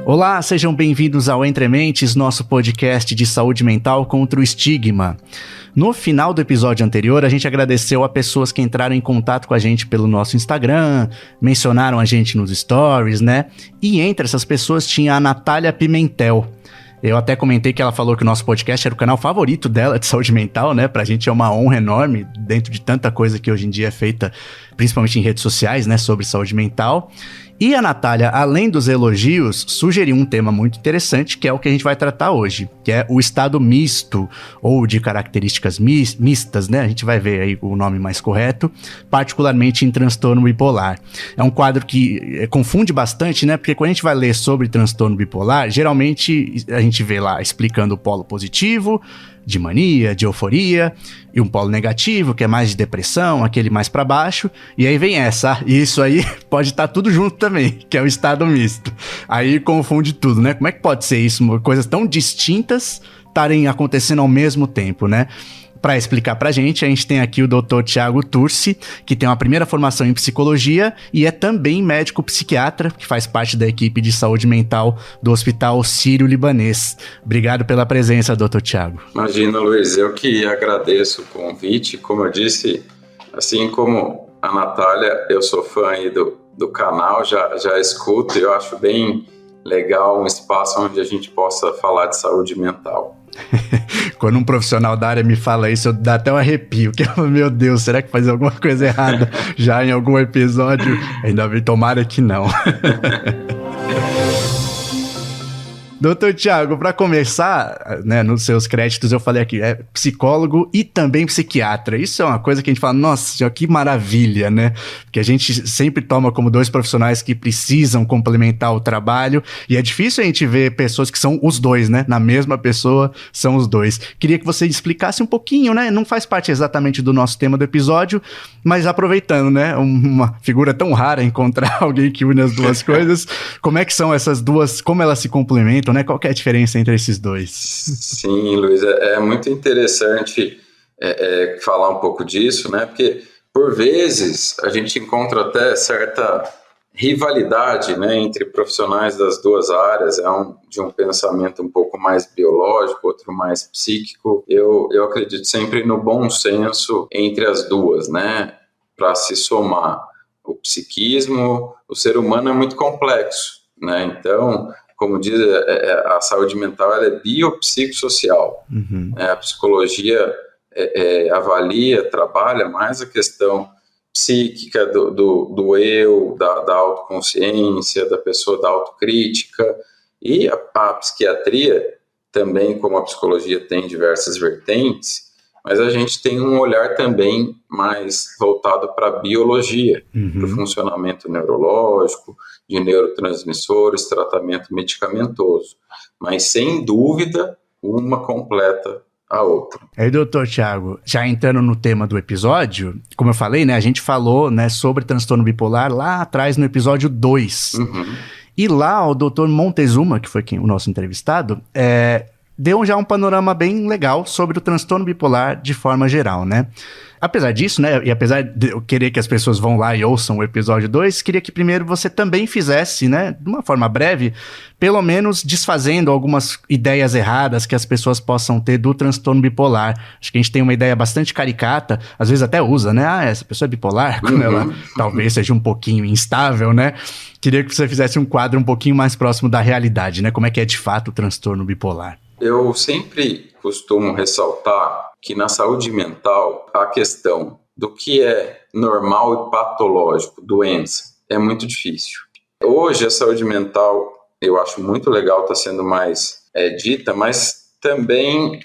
Olá, sejam bem-vindos ao Entre Mentes, nosso podcast de saúde mental contra o estigma. No final do episódio anterior, a gente agradeceu a pessoas que entraram em contato com a gente pelo nosso Instagram, mencionaram a gente nos stories, né? E entre essas pessoas tinha a Natália Pimentel. Eu até comentei que ela falou que o nosso podcast era o canal favorito dela de saúde mental, né? Pra gente é uma honra enorme, dentro de tanta coisa que hoje em dia é feita, principalmente em redes sociais, né? Sobre saúde mental. E a Natália, além dos elogios, sugeriu um tema muito interessante, que é o que a gente vai tratar hoje, que é o estado misto, ou de características mistas, né? A gente vai ver aí o nome mais correto, particularmente em transtorno bipolar. É um quadro que confunde bastante, né? Porque quando a gente vai ler sobre transtorno bipolar, geralmente a gente vê lá explicando o polo positivo, de mania, de euforia, e um polo negativo, que é mais de depressão, aquele mais pra baixo, e aí vem essa, e isso aí pode estar tudo junto também, que é o estado misto. Aí confunde tudo, né? Como é que pode ser isso? Coisas tão distintas estarem acontecendo ao mesmo tempo, né? Para explicar pra gente, a gente tem aqui o Dr. Thiago Turci, que tem uma primeira formação em psicologia e é também médico psiquiatra, que faz parte da equipe de saúde mental do Hospital Sírio-Libanês. Obrigado pela presença, Dr. Thiago. Imagina, Luiz, eu que agradeço o convite. Como eu disse, assim como a Natália, eu sou fã aí do canal, já escuto, e eu acho bem legal um espaço onde a gente possa falar de saúde mental. Quando um profissional da área me fala isso, eu dá até um arrepio, que eu, meu Deus, será que faz alguma coisa errada já em algum episódio? Ainda bem, tomara que não. Doutor Thiago, para começar, né, nos seus créditos eu falei aqui, é psicólogo e também psiquiatra. Isso é uma coisa que a gente fala, nossa, que maravilha, né? Porque a gente sempre toma como dois profissionais que precisam complementar o trabalho e é difícil a gente ver pessoas que são os dois, né? Na mesma pessoa são os dois. Queria que você explicasse um pouquinho, né? Não faz parte exatamente do nosso tema do episódio, mas aproveitando, né? Uma figura tão rara encontrar alguém que une as duas coisas, como é que são essas duas, como elas se complementam, né? Qual que é a diferença entre esses dois? Sim, Luiz, é muito interessante falar um pouco disso, né? Porque, por vezes, a gente encontra até certa rivalidade, né, entre profissionais das duas áreas, de um pensamento um pouco mais biológico, outro mais psíquico. Eu acredito sempre no bom senso entre as duas, né? Para se somar. O psiquismo, o ser humano é muito complexo, né? Então, como diz, a saúde mental ela é biopsicossocial. Uhum. A psicologia avalia, trabalha mais a questão psíquica do eu, da autoconsciência, da pessoa, da autocrítica. E a psiquiatria, também como a psicologia tem diversas vertentes, mas a gente tem um olhar também mais voltado para a biologia, para o funcionamento neurológico, de neurotransmissores, tratamento medicamentoso. Mas, sem dúvida, uma completa a outra. Aí, doutor Thiago, já entrando no tema do episódio, como eu falei, né, a gente falou, né, sobre transtorno bipolar lá atrás no episódio 2. E lá o doutor Montezuma, que foi o nosso entrevistado, deu já um panorama bem legal sobre o transtorno bipolar de forma geral, né? Apesar disso, né, e apesar de eu querer que as pessoas vão lá e ouçam o episódio 2, queria que primeiro você também fizesse, né, de uma forma breve, pelo menos desfazendo algumas ideias erradas que as pessoas possam ter do transtorno bipolar. Acho que a gente tem uma ideia bastante caricata, às vezes até usa, né, essa pessoa é bipolar, quando ela talvez seja um pouquinho instável, né? Queria que você fizesse um quadro um pouquinho mais próximo da realidade, né, como é que é de fato o transtorno bipolar. Eu sempre costumo ressaltar que na saúde mental a questão do que é normal e patológico, doença, é muito difícil. Hoje a saúde mental eu acho muito legal, está sendo mais dita, mas também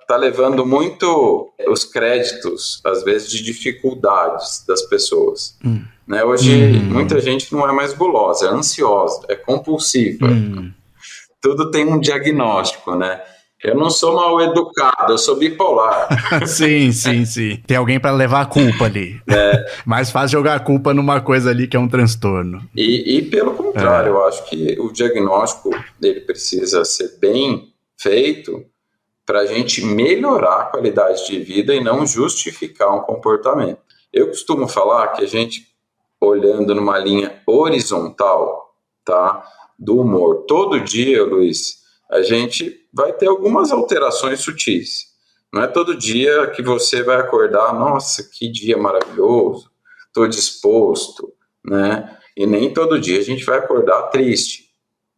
tá levando muito os créditos, às vezes, de dificuldades das pessoas. Né? Hoje muita gente não é mais gulosa, é ansiosa, é compulsiva. Tudo tem um diagnóstico, né? Eu não sou mal educado, eu sou bipolar. Sim. Tem alguém para levar a culpa ali. Mais fácil jogar a culpa numa coisa ali que é um transtorno. E pelo contrário, eu acho que o diagnóstico ele precisa ser bem feito para a gente melhorar a qualidade de vida e não justificar um comportamento. Eu costumo falar que a gente, olhando numa linha horizontal, tá? Do humor. Todo dia, Luiz, a gente vai ter algumas alterações sutis. Não é todo dia que você vai acordar, nossa, que dia maravilhoso, estou disposto, né? E nem todo dia a gente vai acordar triste.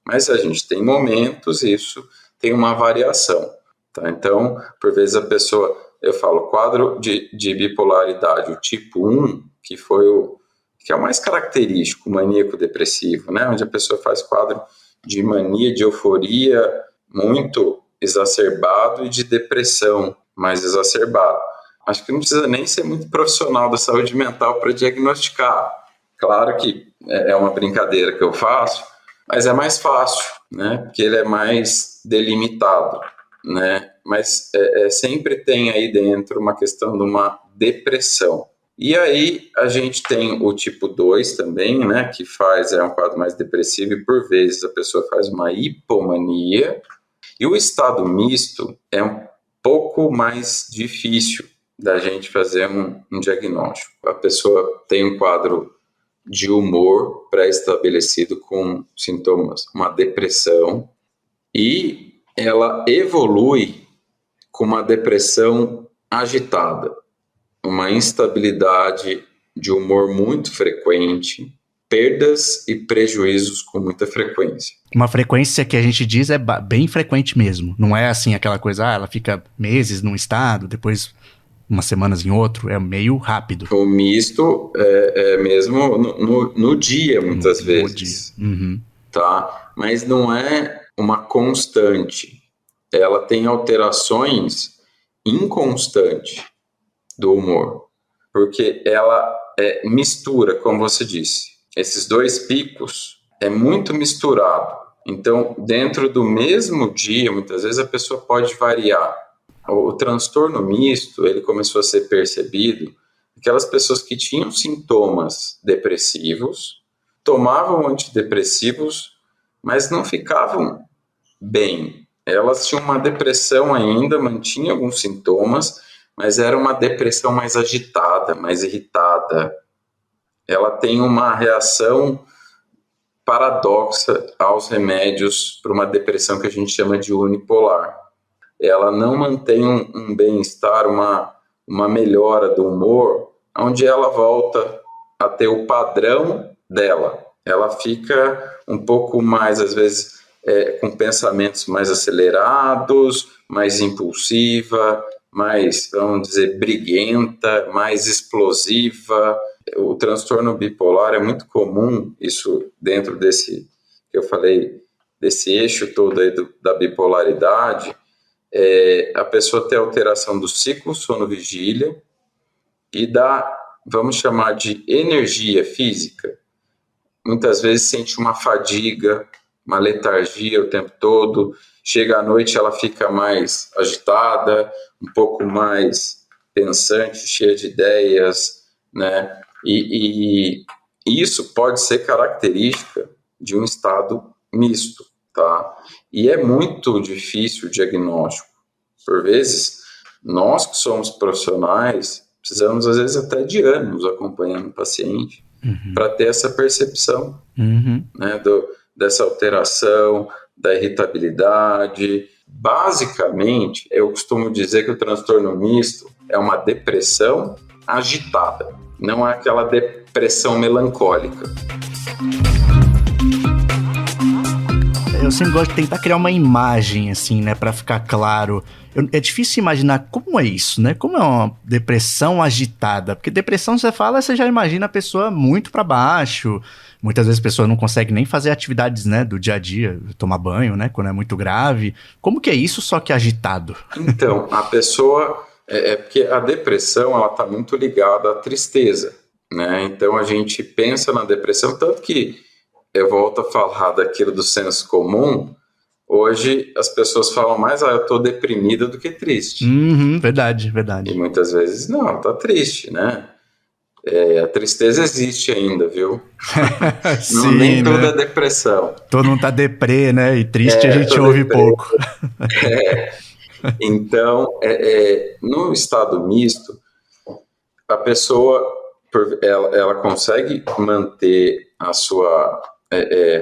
Mas a gente tem momentos, isso tem uma variação, tá? Então, por vezes a pessoa, eu falo, quadro de bipolaridade, o tipo 1, que foi que é o mais característico, maníaco-depressivo, né? Onde a pessoa faz quadro de mania, de euforia muito exacerbado e de depressão mais exacerbado. Acho que não precisa nem ser muito profissional da saúde mental para diagnosticar. Claro que é uma brincadeira que eu faço, mas é mais fácil, né? Porque ele é mais delimitado, né? Mas sempre tem aí dentro uma questão de uma depressão. E aí a gente tem o tipo 2 também, né? Que é um quadro mais depressivo e por vezes a pessoa faz uma hipomania. E o estado misto é um pouco mais difícil da gente fazer um diagnóstico. A pessoa tem um quadro de humor pré-estabelecido com sintomas, uma depressão, e ela evolui com uma depressão agitada, uma instabilidade de humor muito frequente, perdas e prejuízos com muita frequência. Uma frequência que a gente diz é bem frequente mesmo. Não é assim aquela coisa, ela fica meses num estado, depois umas semanas em outro, é meio rápido. O misto é mesmo no dia, muitas vezes. Dia. Uhum. Tá? Mas não é uma constante. Ela tem alterações inconstantes do humor, porque ela mistura, como você disse. Esses dois picos é muito misturado. Então, dentro do mesmo dia, muitas vezes a pessoa pode variar. O transtorno misto, ele começou a ser percebido aquelas pessoas que tinham sintomas depressivos, tomavam antidepressivos, mas não ficavam bem. Elas tinham uma depressão ainda, mantinham alguns sintomas, mas era uma depressão mais agitada, mais irritada. Ela tem uma reação paradoxa aos remédios para uma depressão que a gente chama de unipolar. Ela não mantém um bem-estar, uma melhora do humor, onde ela volta a ter o padrão dela. Ela fica um pouco mais, às vezes, com pensamentos mais acelerados, mais impulsiva, mais, vamos dizer, briguenta, mais explosiva. O transtorno bipolar é muito comum, isso dentro desse, que eu falei, desse eixo todo aí da bipolaridade, a pessoa tem alteração do ciclo sono-vigília e vamos chamar de energia física. Muitas vezes sente uma fadiga, uma letargia o tempo todo, chega à noite ela fica mais agitada, um pouco mais pensante, cheia de ideias, né? E isso pode ser característica de um estado misto, tá? E é muito difícil o diagnóstico. Por vezes, nós que somos profissionais, precisamos às vezes até de anos acompanhando o paciente para ter essa percepção, né, dessa alteração, da irritabilidade. Basicamente, eu costumo dizer que o transtorno misto é uma depressão agitada, não é aquela depressão melancólica. Eu sempre gosto de tentar criar uma imagem, assim, né, pra ficar claro. É difícil imaginar como é isso, né? Como é uma depressão agitada? Porque depressão, você fala, você já imagina a pessoa muito pra baixo. Muitas vezes a pessoa não consegue nem fazer atividades, né, do dia a dia, tomar banho, né, quando é muito grave. Como que é isso, só que agitado? Então, a pessoa... porque a depressão, ela tá muito ligada à tristeza, né? Então, a gente pensa na depressão, tanto que eu volto a falar daquilo do senso comum. Hoje as pessoas falam mais, eu estou deprimida do que triste. Verdade. E muitas vezes, não, tá triste, né? A tristeza existe ainda, viu? Sim, nem tudo né? é depressão. Todo mundo tá deprê, né? E triste a gente ouve pouco. Então, no estado misto, a pessoa ela consegue manter a sua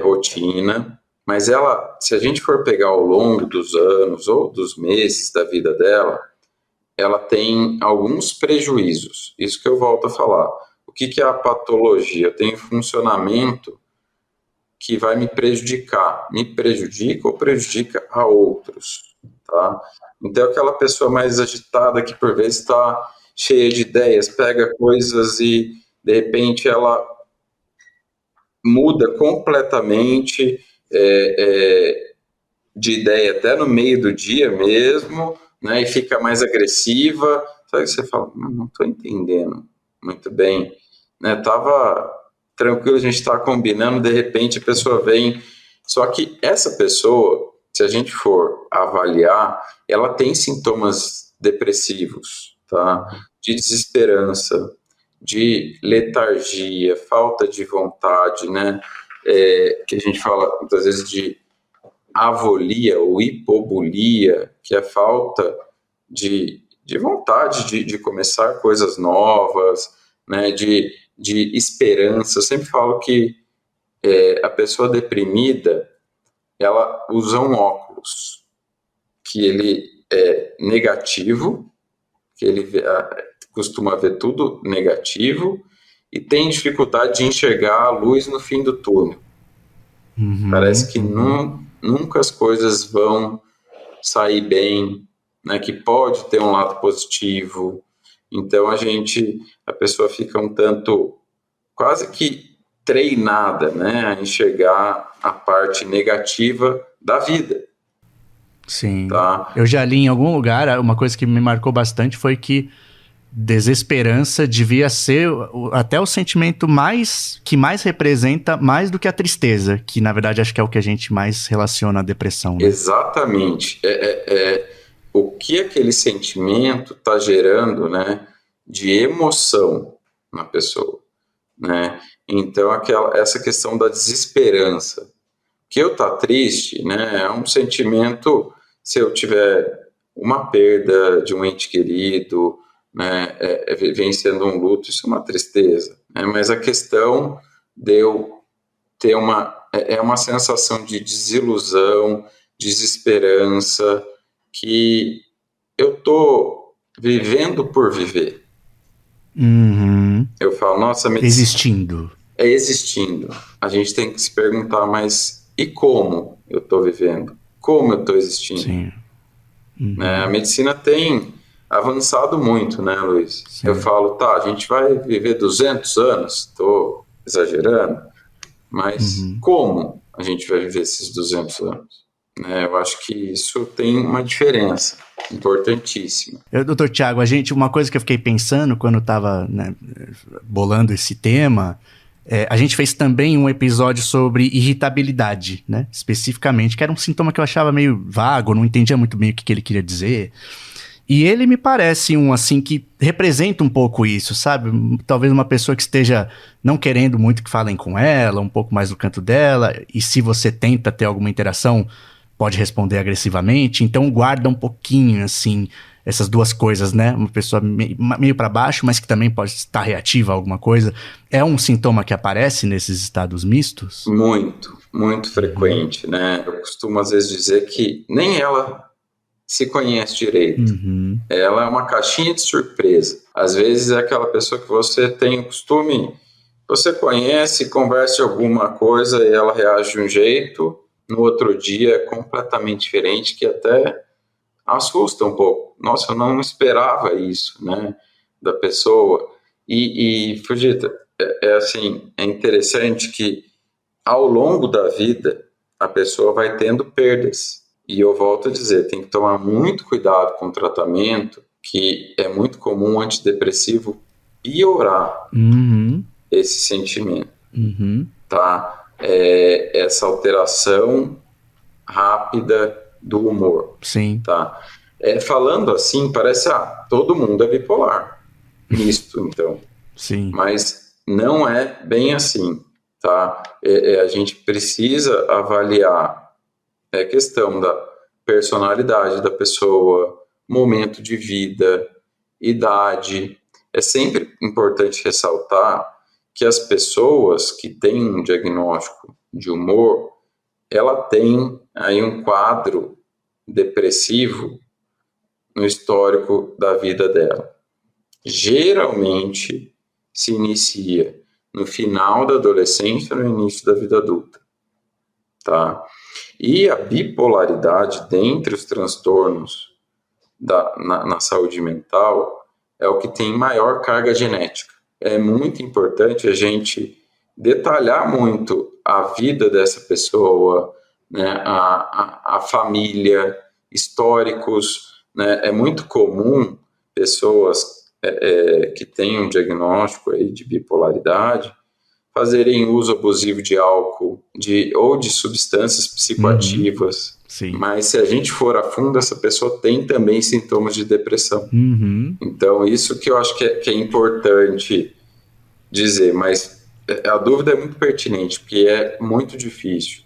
rotina, mas ela, se a gente for pegar ao longo dos anos ou dos meses da vida dela, ela tem alguns prejuízos. Isso que eu volto a falar. O que é a patologia? Eu tenho funcionamento que vai me prejudicar. Me prejudica ou prejudica a outros, tá? Então, aquela pessoa mais agitada que por vezes está cheia de ideias, pega coisas e de repente ela muda completamente de ideia até no meio do dia mesmo, né? E fica mais agressiva. Sabe que você fala, não estou entendendo muito bem, né? Tava tranquilo, a gente está combinando, de repente a pessoa vem. Só que essa pessoa, se a gente for avaliar, ela tem sintomas depressivos, tá? De desesperança, de letargia, falta de vontade, né? Que a gente fala muitas vezes de avolia ou hipobulia, que é falta de vontade de começar coisas novas, né? De esperança. Eu sempre falo que a pessoa deprimida, ela usa um óculos, que ele é negativo, que ele costuma ver tudo negativo, e tem dificuldade de enxergar a luz no fim do túnel. Parece que nunca as coisas vão sair bem, né? Que pode ter um lado positivo. Então a pessoa fica um tanto quase que treinada, né, a enxergar a parte negativa da vida. Sim. Tá? Eu já li em algum lugar, uma coisa que me marcou bastante foi que desesperança devia ser até o sentimento que mais representa mais do que a tristeza, que na verdade acho que é o que a gente mais relaciona à depressão, né? Exatamente. O que aquele sentimento está gerando, né, de emoção na pessoa, né? Então essa questão da desesperança, que eu tá triste, né, é um sentimento. Se eu tiver uma perda de um ente querido, né, vencendo um luto, isso é uma tristeza, né? Mas a questão de eu ter uma sensação de desilusão, desesperança, que eu tô vivendo por viver. Uhum. Eu falo, nossa, existindo. Existindo. A gente tem que se perguntar, mas e como eu tô vivendo? Como eu tô existindo? Sim. Uhum. A medicina tem avançado muito, né, Luiz? Sim. Eu falo, tá, a gente vai viver 200 anos, estou exagerando, mas como a gente vai viver esses 200 anos? Eu acho que isso tem uma diferença importantíssima. Doutor Tiago, uma coisa que eu fiquei pensando quando eu estava, né, bolando esse tema, a gente fez também um episódio sobre irritabilidade, né, especificamente, que era um sintoma que eu achava meio vago, não entendia muito bem o que ele queria dizer. E ele me parece assim, que representa um pouco isso, sabe? Talvez uma pessoa que esteja não querendo muito que falem com ela, um pouco mais no canto dela, e se você tenta ter alguma interação, pode responder agressivamente, então guarda um pouquinho, assim, essas duas coisas, né? Uma pessoa meio para baixo, mas que também pode estar reativa a alguma coisa. É um sintoma que aparece nesses estados mistos? Muito, muito frequente, né? Eu costumo às vezes dizer que nem ela se conhece direito. Ela é uma caixinha de surpresa. Às vezes é aquela pessoa que você tem o costume, você conhece, conversa alguma coisa e ela reage de um jeito, no outro dia é completamente diferente, que até assusta um pouco. Nossa, eu não esperava isso, né, da pessoa. E Fujita, assim, é interessante que ao longo da vida a pessoa vai tendo perdas. E eu volto a dizer, tem que tomar muito cuidado com o tratamento, que é muito comum o antidepressivo piorar esse sentimento, tá? Essa alteração rápida do humor. Sim. Tá? Falando assim, parece, todo mundo é bipolar. Nisto, então. Sim. Mas não é bem assim, tá? A gente precisa avaliar a questão da personalidade da pessoa, momento de vida, idade. É sempre importante ressaltar que as pessoas que têm um diagnóstico de humor, ela tem aí um quadro depressivo no histórico da vida dela. Geralmente se inicia no final da adolescência, no início da vida adulta, tá? E a bipolaridade, dentre os transtornos na saúde mental, é o que tem maior carga genética. É muito importante a gente detalhar muito a vida dessa pessoa, né, a família, históricos, né? É muito comum pessoas que têm um diagnóstico aí de bipolaridade fazerem uso abusivo de álcool ou de substâncias psicoativas. Sim. Mas se a gente for a fundo, essa pessoa tem também sintomas de depressão. Então, isso que eu acho que é importante dizer, mas a dúvida é muito pertinente, porque é muito difícil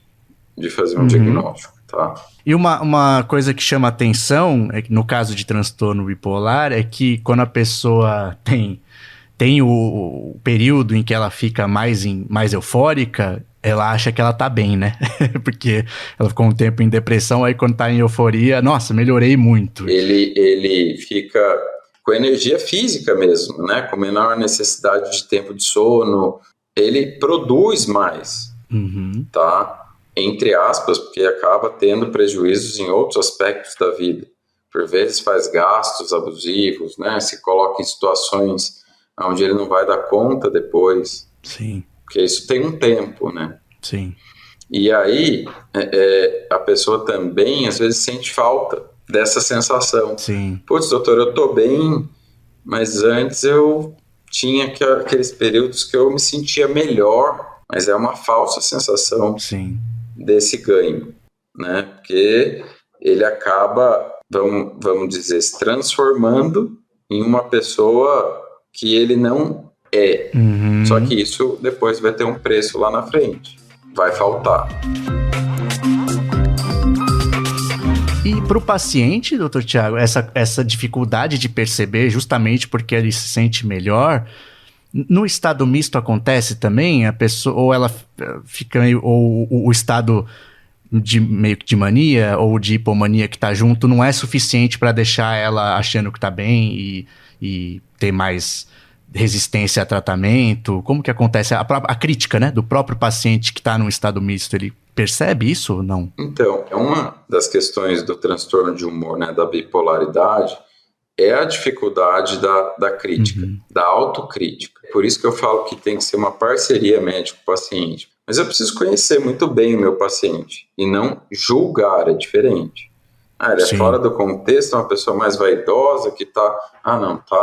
de fazer um diagnóstico, tá? E uma coisa que chama atenção, no caso de transtorno bipolar, é que quando a pessoa tem o período em que ela fica mais eufórica, ela acha que ela tá bem, né? Porque ela ficou um tempo em depressão, aí quando tá em euforia, nossa, melhorei muito. Ele fica com energia física mesmo, né? Com menor necessidade de tempo de sono, ele produz mais, tá? Entre aspas, porque acaba tendo prejuízos em outros aspectos da vida. Por vezes faz gastos abusivos, né? Se coloca em situações onde ele não vai dar conta depois. Sim. Porque isso tem um tempo, né? Sim. E aí, a pessoa também, às vezes, sente falta dessa sensação. Sim. Putz, doutor, eu tô bem, mas antes eu tinha aqueles períodos que eu me sentia melhor, mas é uma falsa sensação desse ganho, né? Porque ele acaba, vamos dizer, se transformando em uma pessoa que ele não é. Só que isso depois vai ter um preço lá na frente. Vai faltar. E para o paciente, doutor Tiago, essa dificuldade de perceber, justamente porque ele se sente melhor, no estado misto acontece também? A pessoa, ou ela fica meio, ou o estado meio que de mania ou de hipomania que tá junto não é suficiente para deixar ela achando que tá bem e ter mais resistência a tratamento? Como que acontece? A crítica, né, do próprio paciente que está num estado misto, ele percebe isso ou não? Então, uma das questões do transtorno de humor, né, da bipolaridade, é a dificuldade da crítica, da autocrítica. Por isso que eu falo que tem que ser uma parceria médico-paciente. Mas eu preciso conhecer muito bem o meu paciente e não julgar, é diferente. Ele é fora do contexto, é uma pessoa mais vaidosa que tá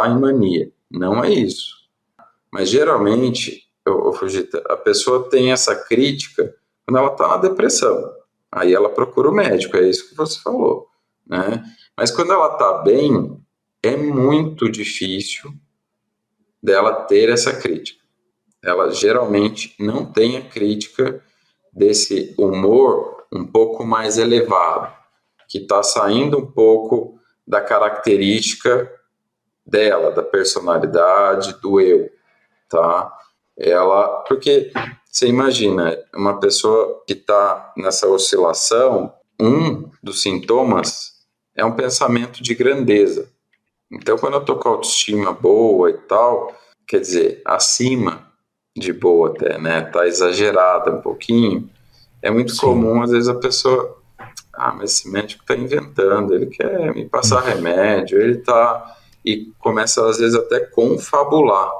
em mania. Não é isso. Mas geralmente, Fujita, a pessoa tem essa crítica quando ela está na depressão. Aí ela procura o médico, é isso que você falou, né? Mas quando ela está bem, é muito difícil dela ter essa crítica. Ela geralmente não tem a crítica desse humor um pouco mais elevado, que está saindo um pouco da característica dela, da personalidade, do eu, tá? Porque você imagina, uma pessoa que está nessa oscilação, um dos sintomas é um pensamento de grandeza. Então, quando eu tô com a autoestima boa e tal, quer dizer, acima de boa até, né? Tá exagerada um pouquinho. É muito comum, às vezes, a pessoa... mas esse médico tá inventando, ele quer me passar remédio, ele tá... E começa, às vezes, até confabular.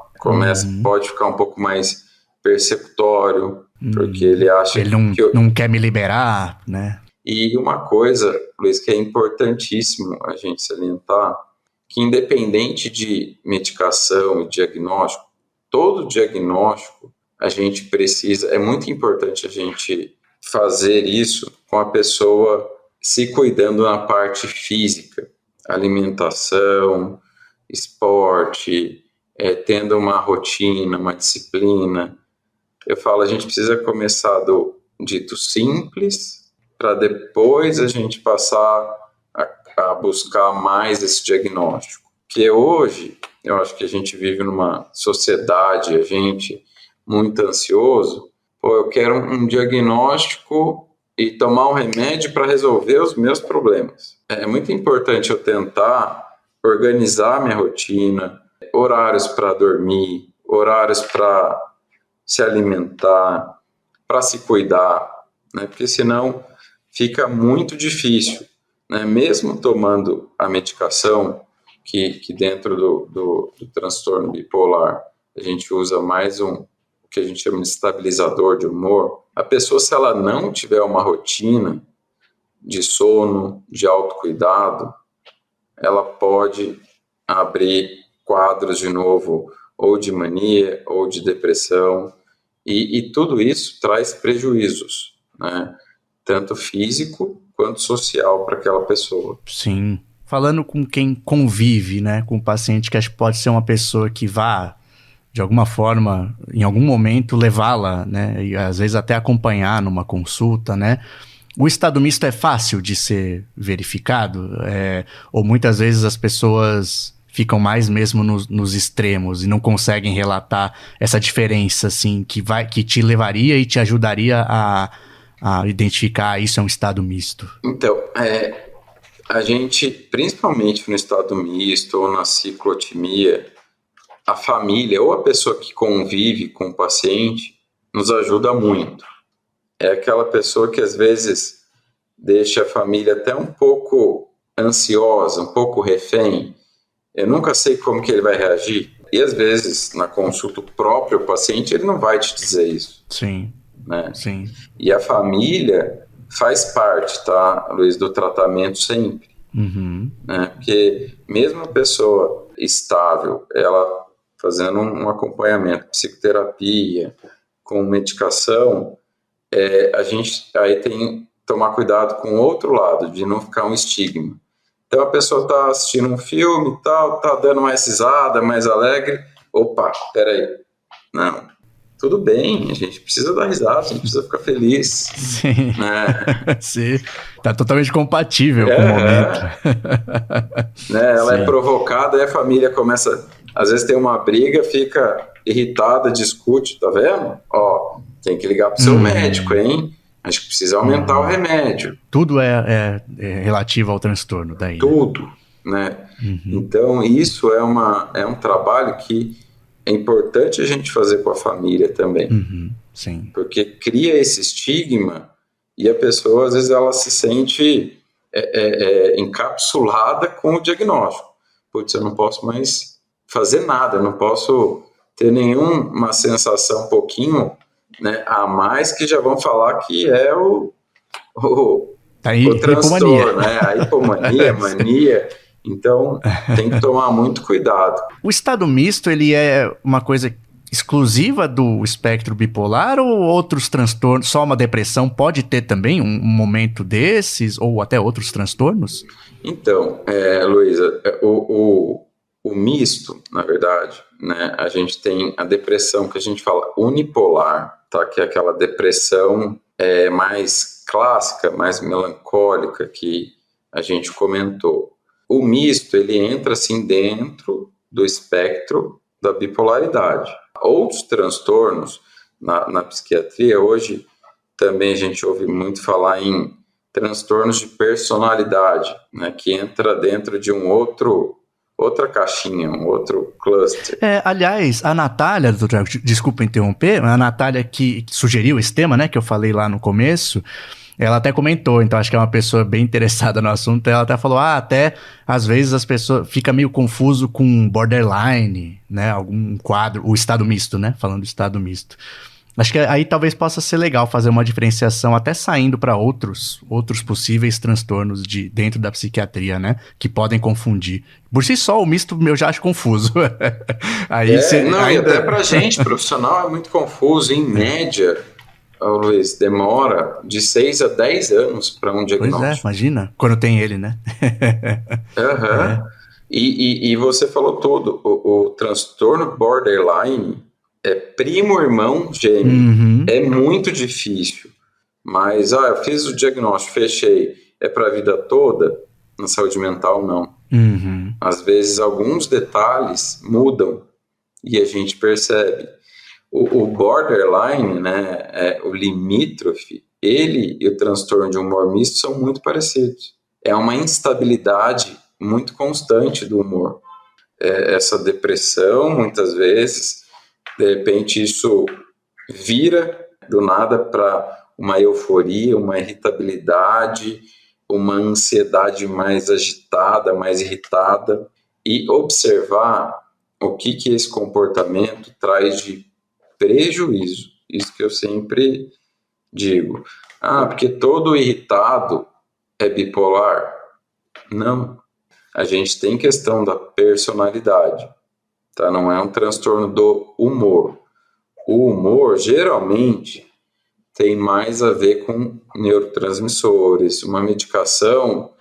Pode ficar um pouco mais perceptório, porque ele acha ele não quer me liberar, né? E uma coisa, Luiz, que é importantíssimo a gente salientar, que independente de medicação e diagnóstico, todo diagnóstico a gente precisa, é muito importante a gente fazer isso com a pessoa se cuidando na parte física, alimentação, esporte, tendo uma rotina, uma disciplina. Eu falo, a gente precisa começar do dito simples, para depois a gente passar a buscar mais esse diagnóstico. Porque hoje, eu acho que a gente vive numa sociedade, a gente muito ansioso, ou eu quero um diagnóstico e tomar um remédio para resolver os meus problemas. É muito importante eu tentar organizar minha rotina, horários para dormir, horários para se alimentar, para se cuidar, né? Porque senão fica muito difícil, né? Mesmo tomando a medicação, que dentro do transtorno bipolar a gente usa mais o que a gente chama de estabilizador de humor, a pessoa, se ela não tiver uma rotina de sono, de autocuidado, ela pode abrir quadros de novo, ou de mania, ou de depressão, e tudo isso traz prejuízos, né? Tanto físico quanto social para aquela pessoa. Sim. Falando com quem convive, né, com o paciente, que acho que pode ser uma pessoa que vá, de alguma forma, em algum momento, levá-la, né, e às vezes até acompanhar numa consulta, né? O estado misto é fácil de ser verificado? Ou muitas vezes as pessoas ficam mais mesmo nos extremos e não conseguem relatar essa diferença, assim, que te levaria e te ajudaria a identificar isso é um estado misto? Então, a gente, principalmente no estado misto ou na ciclotimia, a família ou a pessoa que convive com o paciente nos ajuda muito. É aquela pessoa que às vezes deixa a família até um pouco ansiosa, um pouco refém. Eu nunca sei como que ele vai reagir. E às vezes, na consulta, o próprio paciente, ele não vai te dizer isso. Sim, né? sim. E a família faz parte, tá, Luiz, do tratamento sempre. Uhum. Né? Porque mesmo a pessoa estável, ela fazendo um acompanhamento, psicoterapia, com medicação, a gente aí tem que tomar cuidado com o outro lado, de não ficar um estigma. Então a pessoa está assistindo um filme e tal, tá dando mais risada, mais alegre. Opa, peraí. Não, tudo bem, a gente precisa dar risada, a gente precisa ficar feliz. Sim. Né? Sim. Tá totalmente compatível com o momento. Né? Ela Sim. é provocada e a família começa, às vezes tem uma briga, fica irritada, discute, tá vendo? Ó, tem que ligar pro seu médico, hein? Acho que precisa aumentar o remédio. Tudo é relativo ao transtorno daí. Tudo, né? Então, isso é um trabalho que é importante a gente fazer com a família também. Sim. Porque cria esse estigma e a pessoa, às vezes, ela se sente encapsulada com o diagnóstico. Putz, eu não posso mais fazer nada, eu não posso ter nenhuma sensação um pouquinho, né, a mais, que já vão falar que é o transtorno, né? A hipomania, mania. Então, tem que tomar muito cuidado. O estado misto, ele é uma coisa exclusiva do espectro bipolar ou outros transtornos, só uma depressão pode ter também um momento desses ou até outros transtornos? Então, Luísa, o misto, na verdade, né, a gente tem a depressão que a gente fala unipolar, tá? Que é aquela depressão mais clássica, mais melancólica que a gente comentou. O misto, ele entra assim dentro do espectro da bipolaridade. Outros transtornos na psiquiatria, hoje também a gente ouve muito falar em transtornos de personalidade, né, que entra dentro de outra caixinha, um outro cluster. Aliás, a Natália, doutor, desculpa interromper, a Natália que sugeriu esse tema, né, que eu falei lá no começo, ela até comentou, então acho que é uma pessoa bem interessada no assunto, ela até falou, até às vezes as pessoas ficam meio confuso com borderline, né, algum quadro, o estado misto, né, falando do estado misto. Acho que aí talvez possa ser legal fazer uma diferenciação até saindo para outros possíveis transtornos dentro da psiquiatria, né? Que podem confundir. Por si só, o misto eu já acho confuso. Aí e até pra gente, profissional, é muito confuso. Em média, Luiz, demora de 6 a 10 anos para um diagnóstico. Pois imagina, quando tem ele, né? E você falou tudo. O transtorno borderline é primo irmão gêmeo. É muito difícil. Mas, eu fiz o diagnóstico, fechei. É para a vida toda? Na saúde mental, não. Às vezes, alguns detalhes mudam e a gente percebe. O borderline, né, o limítrofe, ele e o transtorno de humor misto são muito parecidos. É uma instabilidade muito constante do humor. Essa depressão, muitas vezes, de repente isso vira do nada para uma euforia, uma irritabilidade, uma ansiedade mais agitada, mais irritada, e observar o que esse comportamento traz de prejuízo. Isso que eu sempre digo. Porque todo irritado é bipolar? Não. A gente tem questão da personalidade, tá? Não é um transtorno do humor. O humor, geralmente, tem mais a ver com neurotransmissores. Uma medicação,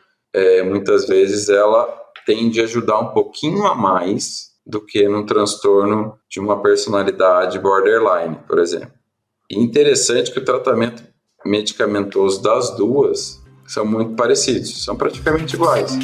muitas vezes, ela tende a ajudar um pouquinho a mais do que num transtorno de uma personalidade borderline, por exemplo. E interessante que o tratamento medicamentoso das duas são muito parecidos, são praticamente iguais.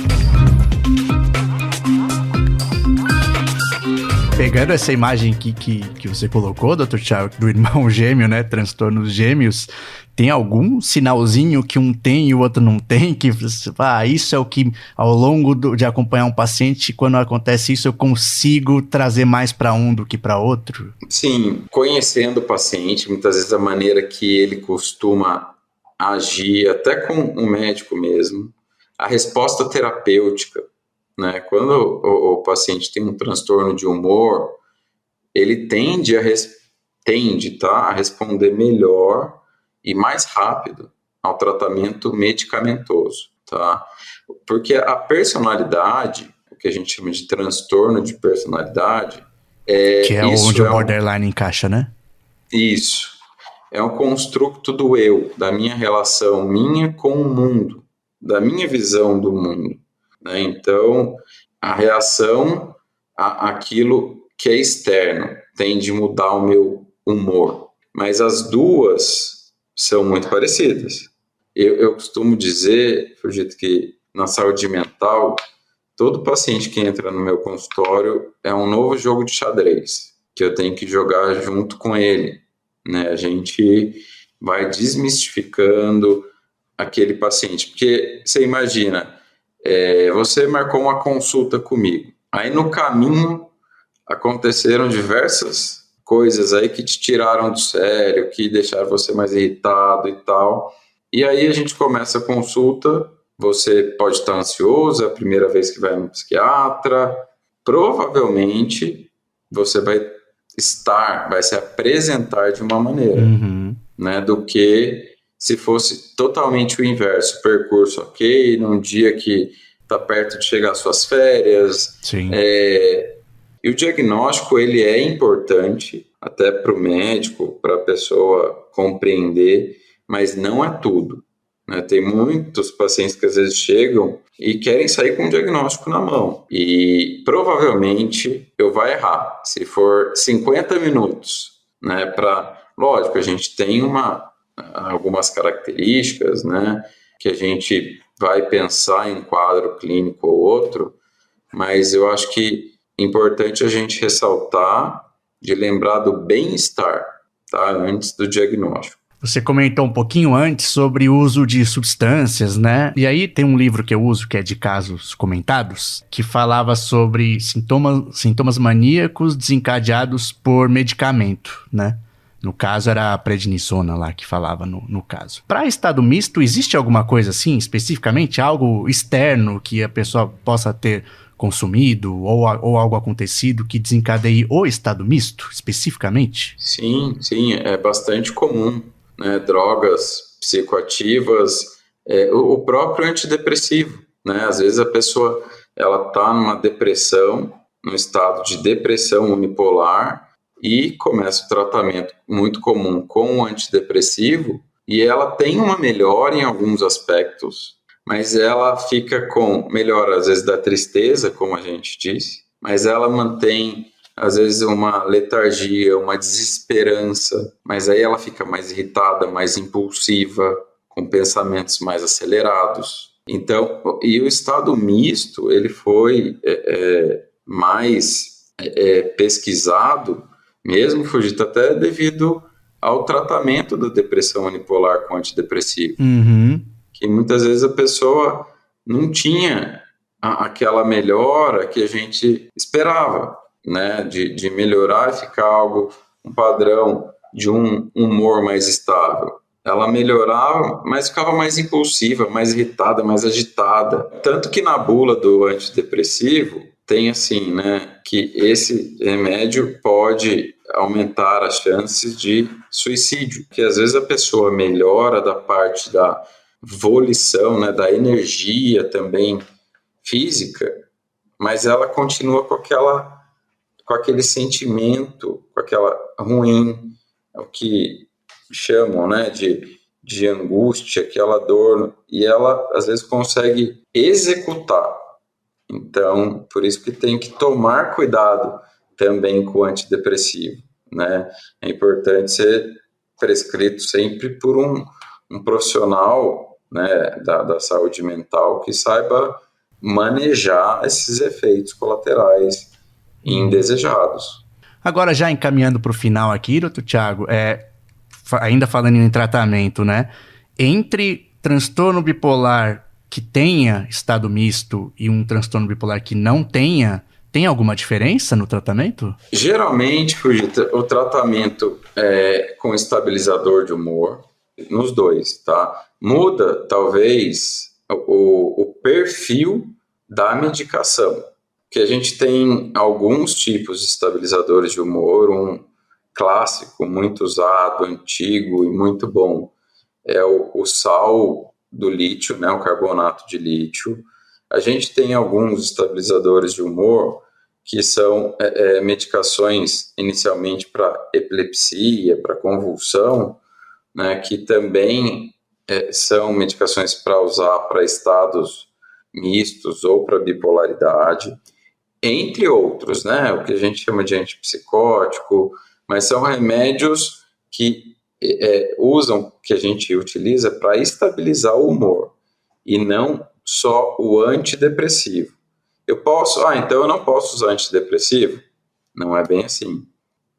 Pegando essa imagem que você colocou, Dr. Thiago, do irmão gêmeo, né, transtornos gêmeos, tem algum sinalzinho que um tem e o outro não tem? Que isso é o que, ao longo de acompanhar um paciente, quando acontece isso, eu consigo trazer mais para um do que para outro? Sim, conhecendo o paciente, muitas vezes a maneira que ele costuma agir, até com o médico mesmo, a resposta terapêutica, né? Quando o paciente tem um transtorno de humor, ele tende a responder melhor e mais rápido ao tratamento medicamentoso, tá? Porque a personalidade, o que a gente chama de transtorno de personalidade, que é onde o borderline encaixa, né? Isso. É um construto do eu, da minha relação minha com o mundo, da minha visão do mundo, né? Então, a reação àquilo que é externo tende a mudar o meu humor. Mas as duas são muito parecidas. Eu costumo dizer, Fujito, que na saúde mental, todo paciente que entra no meu consultório é um novo jogo de xadrez, que eu tenho que jogar junto com ele, né? A gente vai desmistificando aquele paciente, porque você imagina, você marcou uma consulta comigo, aí no caminho aconteceram diversas coisas aí que te tiraram do sério, que deixaram você mais irritado e tal, e aí a gente começa a consulta, você pode estar ansioso, é a primeira vez que vai no psiquiatra, provavelmente você vai se apresentar de uma maneira, né, do que se fosse totalmente o inverso, percurso ok, num dia que está perto de chegar às suas férias. Sim. E o diagnóstico, ele é importante, até para o médico, para a pessoa compreender, mas não é tudo, né? Tem muitos pacientes que às vezes chegam e querem sair com um diagnóstico na mão. E provavelmente eu vou errar. Se for 50 minutos, né? Lógico, a gente tem algumas características, né? Que a gente vai pensar em um quadro clínico ou outro, mas eu acho que é importante a gente ressaltar de lembrar do bem-estar, tá? Antes do diagnóstico. Você comentou um pouquinho antes sobre o uso de substâncias, né? E aí tem um livro que eu uso, que é de casos comentados, que falava sobre sintomas maníacos desencadeados por medicamento, né? No caso, era a prednisona lá que falava no caso. Para estado misto, existe alguma coisa assim, especificamente? Algo externo que a pessoa possa ter consumido ou algo acontecido que desencadeie o estado misto, especificamente? Sim, é bastante comum, né? Drogas psicoativas, o próprio antidepressivo, né? Às vezes a pessoa está numa depressão, num estado de depressão unipolar, e começa o tratamento muito comum com o antidepressivo, e ela tem uma melhora em alguns aspectos, mas ela fica com melhora, às vezes, da tristeza, como a gente disse, mas ela mantém, às vezes, uma letargia, uma desesperança, mas aí ela fica mais irritada, mais impulsiva, com pensamentos mais acelerados. Então, e o estado misto, ele foi mais pesquisado mesmo, Fujita, até devido ao tratamento da depressão unipolar com antidepressivo, que muitas vezes a pessoa não tinha aquela melhora que a gente esperava, né, de melhorar e ficar um padrão de um humor mais estável. Ela melhorava, mas ficava mais impulsiva, mais irritada, mais agitada. Tanto que na bula do antidepressivo tem assim, né, que esse remédio pode aumentar as chances de suicídio, que às vezes a pessoa melhora da parte da volição, né, da energia também física, mas ela continua com aquele sentimento, com aquela ruim, o que chamam, né, de angústia, aquela dor, e ela às vezes consegue executar. Então, por isso que tem que tomar cuidado também com o antidepressivo, né? É importante ser prescrito sempre por um profissional, né, da saúde mental que saiba manejar esses efeitos colaterais indesejados. Agora, já encaminhando para o final aqui, doutor Thiago, ainda falando em tratamento, né? Entre transtorno bipolar que tenha estado misto e um transtorno bipolar que não tenha, tem alguma diferença no tratamento? Geralmente, Fujita, o tratamento é com estabilizador de humor, nos dois, tá? Muda, talvez, o perfil da medicação, que a gente tem alguns tipos de estabilizadores de humor, um clássico, muito usado, antigo e muito bom, é o sal do lítio, né, o carbonato de lítio. A gente tem alguns estabilizadores de humor que são medicações inicialmente para epilepsia, para convulsão, né, que também são medicações para usar para estados mistos ou para bipolaridade, entre outros, né, o que a gente chama de antipsicótico, mas são remédios que que a gente utiliza para estabilizar o humor e não só o antidepressivo. Então eu não posso usar antidepressivo? Não é bem assim.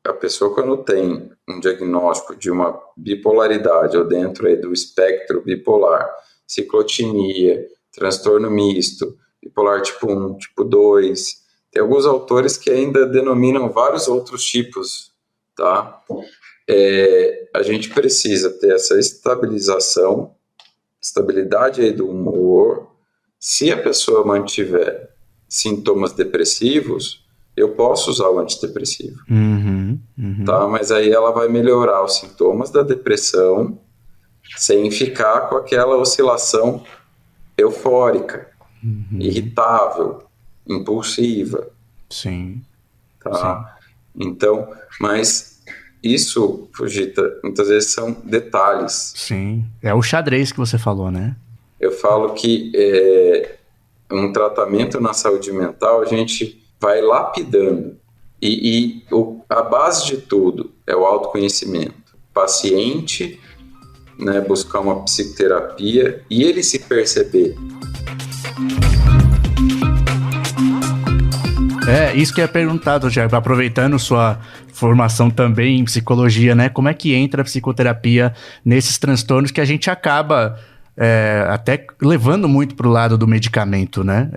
A pessoa, quando tem um diagnóstico de uma bipolaridade ou dentro aí do espectro bipolar, ciclotimia, transtorno misto, bipolar tipo 1, tipo 2, tem alguns autores que ainda denominam vários outros tipos, tá? A gente precisa ter essa estabilidade aí do humor. Se a pessoa mantiver sintomas depressivos, eu posso usar o antidepressivo, tá? Mas aí ela vai melhorar os sintomas da depressão sem ficar com aquela oscilação eufórica, irritável, impulsiva. Sim. Tá? Sim. Então, mas isso, Fujita, muitas vezes são detalhes. Sim, é o xadrez que você falou, né? Eu falo que um tratamento na saúde mental a gente vai lapidando e a base de tudo é o autoconhecimento. Paciente, né, buscar uma psicoterapia e ele se perceber. Isso que eu ia perguntar, Thiago, aproveitando sua formação também em psicologia, né? Como é que entra a psicoterapia nesses transtornos que a gente acaba até levando muito para o lado do medicamento, né?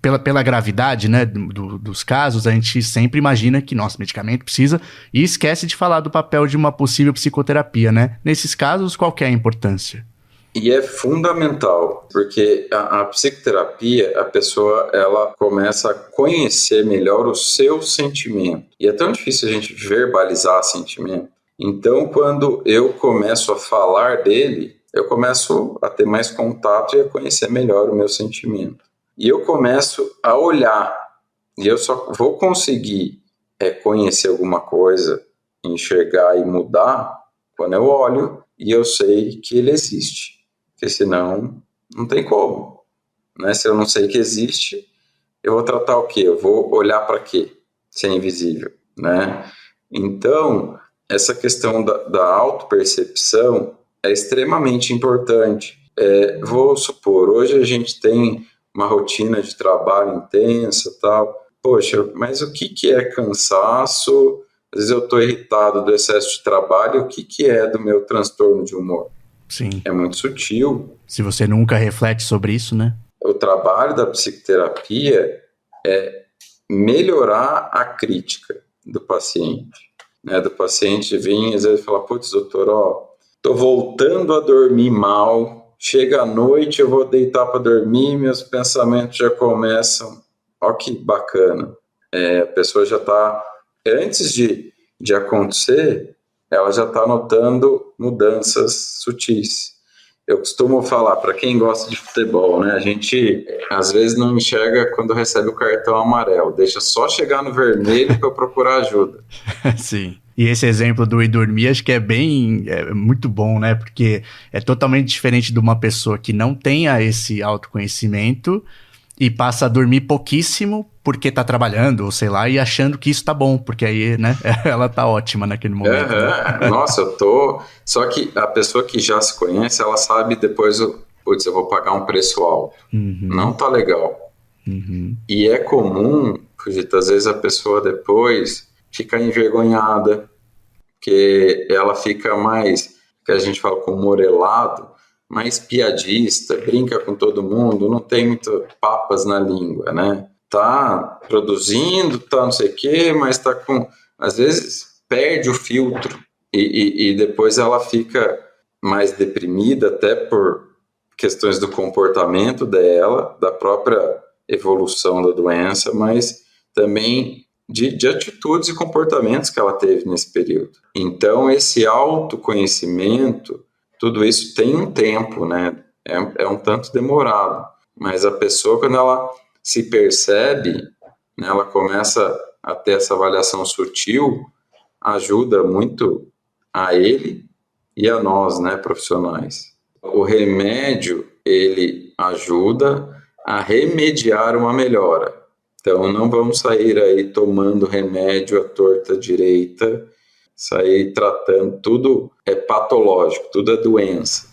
Pela gravidade, né, dos casos, a gente sempre imagina que nosso medicamento precisa e esquece de falar do papel de uma possível psicoterapia, né? Nesses casos, qual que é a importância? E é fundamental, porque a psicoterapia, a pessoa ela começa a conhecer melhor o seu sentimento. E é tão difícil a gente verbalizar sentimento. Então, quando eu começo a falar dele, eu começo a ter mais contato e a conhecer melhor o meu sentimento. E eu começo a olhar. E eu só vou conseguir conhecer alguma coisa, enxergar e mudar quando eu olho e eu sei que ele existe. Porque senão não tem como, né? Se eu não sei que existe, eu vou tratar o quê? Eu vou olhar para quê? Se é invisível, né? Então, essa questão da autopercepção é extremamente importante. Vou supor, hoje a gente tem uma rotina de trabalho intensa, tal. Poxa, mas o que é cansaço Às vezes eu estou irritado do excesso de trabalho, o que é do meu transtorno de humor? Sim. É muito sutil. Se você nunca reflete sobre isso, né? O trabalho da psicoterapia é melhorar a crítica do paciente. Né? Do paciente vir, às vezes, falar, putz, doutor, tô voltando a dormir mal, chega à noite, eu vou deitar para dormir, meus pensamentos já começam. Ó que bacana. A pessoa já está, antes de acontecer, ela já está notando mudanças sutis. Eu costumo falar, para quem gosta de futebol, né? A gente às vezes não enxerga quando recebe o cartão amarelo, deixa só chegar no vermelho para procurar ajuda. Sim. E esse exemplo do ir dormir, acho que é muito bom, né? Porque é totalmente diferente de uma pessoa que não tenha esse autoconhecimento e passa a dormir pouquíssimo porque tá trabalhando, ou sei lá, e achando que isso tá bom, porque aí, né, ela tá ótima naquele momento. Né? Nossa, Só que a pessoa que já se conhece, ela sabe depois, putz, eu vou pagar um preço alto. Não tá legal. E é comum, Fujita, às vezes a pessoa depois fica envergonhada, porque ela fica mais, que a gente fala com morelado, mais piadista, brinca com todo mundo, não tem muito papas na língua, né? Tá produzindo, tá não sei o quê, mas tá com... Às vezes perde o filtro e depois ela fica mais deprimida até por questões do comportamento dela, da própria evolução da doença, mas também de atitudes e comportamentos que ela teve nesse período. Então, esse autoconhecimento, tudo isso tem um tempo, né? É um tanto demorado, mas a pessoa, quando ela se percebe, né, ela começa a ter essa avaliação sutil, ajuda muito a ele e a nós, né, profissionais. O remédio, ele ajuda a remediar uma melhora. Então, não vamos sair aí tomando remédio à torta direita, sair tratando, tudo é patológico, tudo é doença.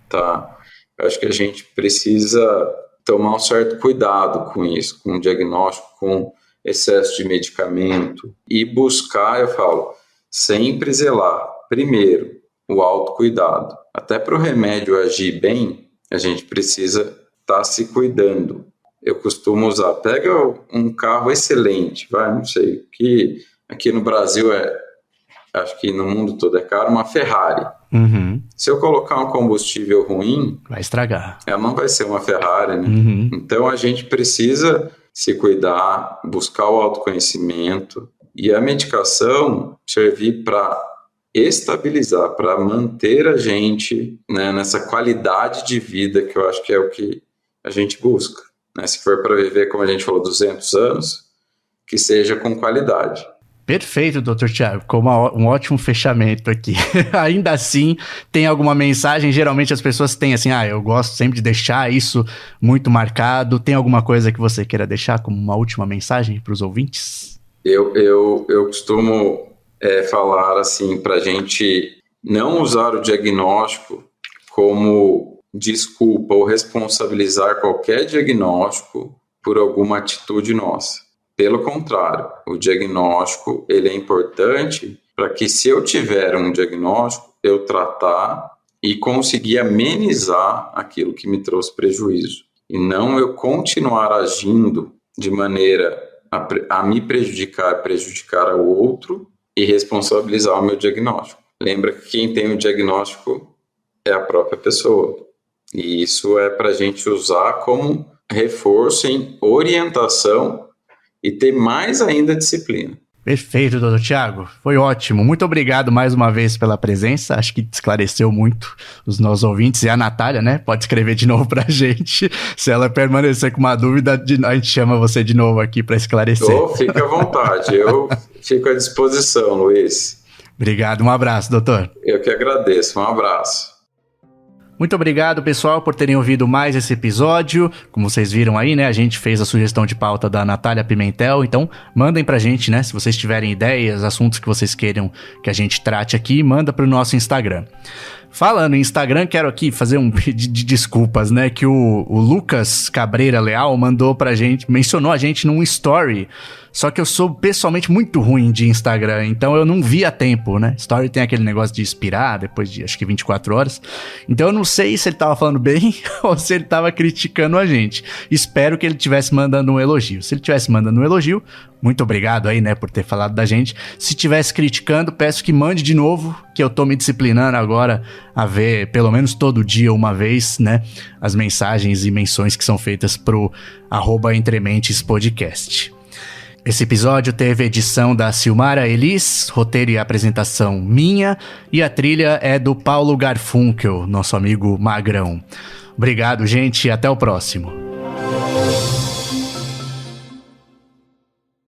Tá? Eu acho que a gente precisa tomar um certo cuidado com isso, com o diagnóstico, com excesso de medicamento e buscar, eu falo, sempre zelar, primeiro, o autocuidado. Até para o remédio agir bem, a gente precisa estar se cuidando. Eu costumo usar, pega um carro excelente, não sei, que aqui no Brasil acho que no mundo todo é caro, uma Ferrari. Se eu colocar um combustível ruim, vai estragar. Ela não vai ser uma Ferrari, né? Então a gente precisa se cuidar, buscar o autoconhecimento e a medicação servir para estabilizar, para manter a gente, né, nessa qualidade de vida que eu acho que é o que a gente busca. Né? Se for para viver, como a gente falou, 200 anos, que seja com qualidade. Perfeito, Dr. Thiago, como um ótimo fechamento aqui. Ainda assim, tem alguma mensagem? Geralmente as pessoas têm assim, eu gosto sempre de deixar isso muito marcado. Tem alguma coisa que você queira deixar como uma última mensagem para os ouvintes? Eu costumo falar assim, para a gente não usar o diagnóstico como desculpa ou responsabilizar qualquer diagnóstico por alguma atitude nossa. Pelo contrário, o diagnóstico ele é importante para que, se eu tiver um diagnóstico, eu tratar e conseguir amenizar aquilo que me trouxe prejuízo. E não eu continuar agindo de maneira a me prejudicar ao outro e responsabilizar o meu diagnóstico. Lembra que quem tem o diagnóstico é a própria pessoa. E isso é para a gente usar como reforço em orientação e ter mais ainda disciplina. Perfeito, doutor Thiago. Foi ótimo. Muito obrigado mais uma vez pela presença. Acho que esclareceu muito os nossos ouvintes. E a Natália, né? Pode escrever de novo pra gente. Se ela permanecer com uma dúvida, a gente chama você de novo aqui para esclarecer. Fica à vontade. Eu fico à disposição, Luiz. Obrigado. Um abraço, doutor. Eu que agradeço. Um abraço. Muito obrigado, pessoal, por terem ouvido mais esse episódio. Como vocês viram aí, né, a gente fez a sugestão de pauta da Natália Pimentel, então mandem pra gente, né, se vocês tiverem ideias, assuntos que vocês queiram que a gente trate aqui, manda pro nosso Instagram. Falando em Instagram, quero aqui fazer um pedido de desculpas, né? Que o Lucas Cabreira Leal mandou pra gente, mencionou a gente num story. Só que eu sou pessoalmente muito ruim de Instagram, então eu não vi a tempo, né? Story tem aquele negócio de expirar depois de acho que 24 horas. Então eu não sei se ele tava falando bem ou se ele tava criticando a gente. Espero que ele tivesse mandando um elogio. Se ele tivesse mandando um elogio, muito obrigado aí, né, por ter falado da gente. Se tivesse criticando, peço que mande de novo, que eu tô me disciplinando agora a ver pelo menos todo dia, uma vez, né, as mensagens e menções que são feitas pro @entrementespodcast. Esse episódio teve edição da Silmara Elis, roteiro e apresentação minha, e a trilha é do Paulo Garfunkel, nosso amigo Magrão. Obrigado, gente, e até o próximo.